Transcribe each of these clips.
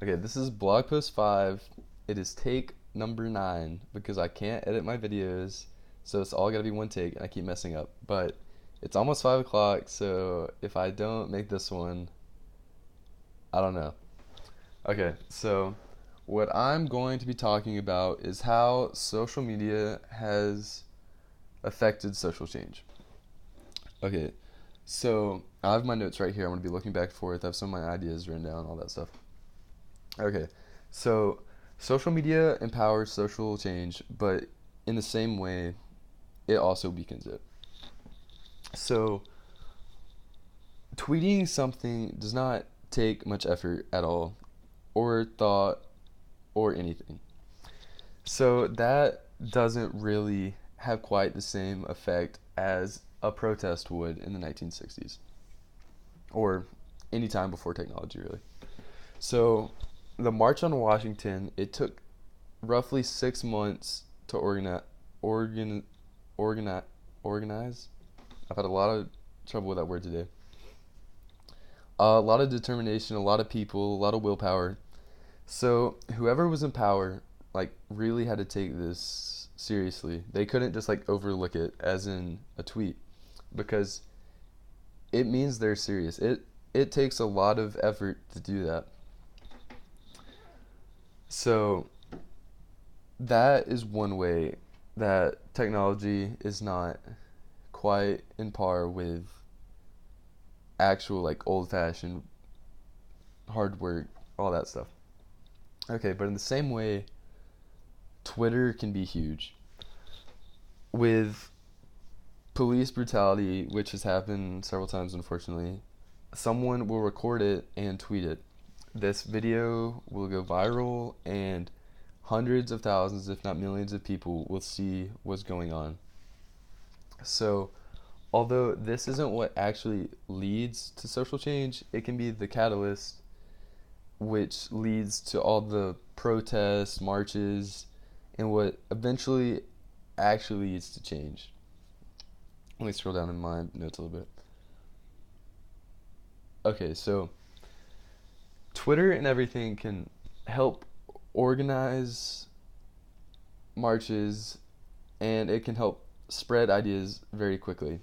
Okay, this is blog post 5. It is take number 9 because I can't edit my videos, so it's all gotta be one take, and I keep messing up. But it's almost 5 o'clock, so if I don't make this one, I don't know. Okay, so what I'm going to be talking about is how social media has affected social change. Okay, so I have my notes right here. I'm going to be looking back and forth. I have some of my ideas written down, all that stuff. Okay, so social media empowers social change, but in the same way, it also weakens it. So, tweeting something does not take much effort at all, or thought, or anything. So, that doesn't really have quite the same effect as a protest would in the 1960s, or any time before technology, really. So, the March on Washington, it took roughly 6 months to organ, organize, organize. I've had a lot of trouble with that word today. A lot of determination, a lot of people, a lot of willpower. So whoever was in power, like, really had to take this seriously. They couldn't just like overlook it as in a tweet because it means they're serious. It takes a lot of effort to do that. So that is one way that technology is not quite in par with actual like old fashioned hard work, all that stuff. Okay, but in the same way, Twitter can be huge. With police brutality, which has happened several times unfortunately, someone will record it and tweet it. This video will go viral and hundreds of thousands, if not millions of people will see what's going on. So, although this isn't what actually leads to social change, it can be the catalyst which leads to all the protests, marches, and what eventually actually leads to change. Let me scroll down in my notes a little bit. Okay, so Twitter and everything can help organize marches and it can help spread ideas very quickly.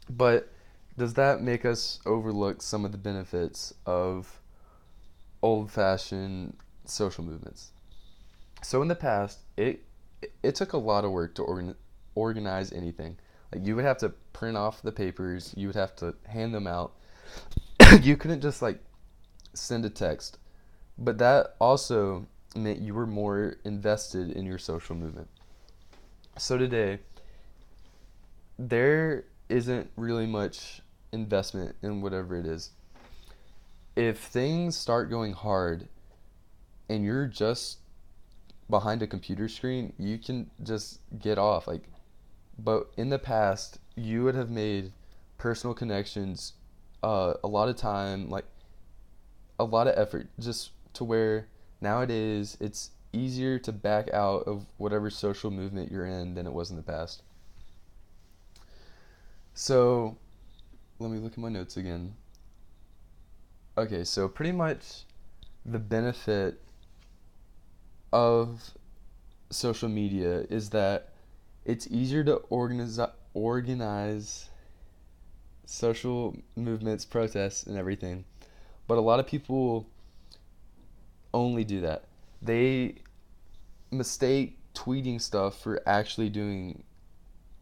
But does that make us overlook some of the benefits of old fashioned social movements? So in the past, it took a lot of work to organize anything. Like you would have to print off the papers, you would have to hand them out. You couldn't just like send a text. But that also meant you were more invested in your social movement. So today, there isn't really much investment in whatever it is. If things start going hard and you're just behind a computer screen, you can just get off. Like, but in the past, you would have made personal connections, a lot of time, like a lot of effort, just to where nowadays it's easier to back out of whatever social movement you're in than it was in the past. So let me look at my notes again. Okay, so pretty much the benefit of social media is that it's easier to organize social movements, protests, and everything. But a lot of people only do that. They mistake tweeting stuff for actually doing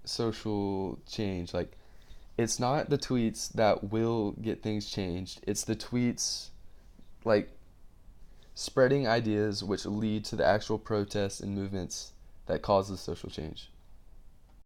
social change. Like, it's not the tweets that will get things changed, it's the tweets like spreading ideas which lead to the actual protests and movements that causes social change.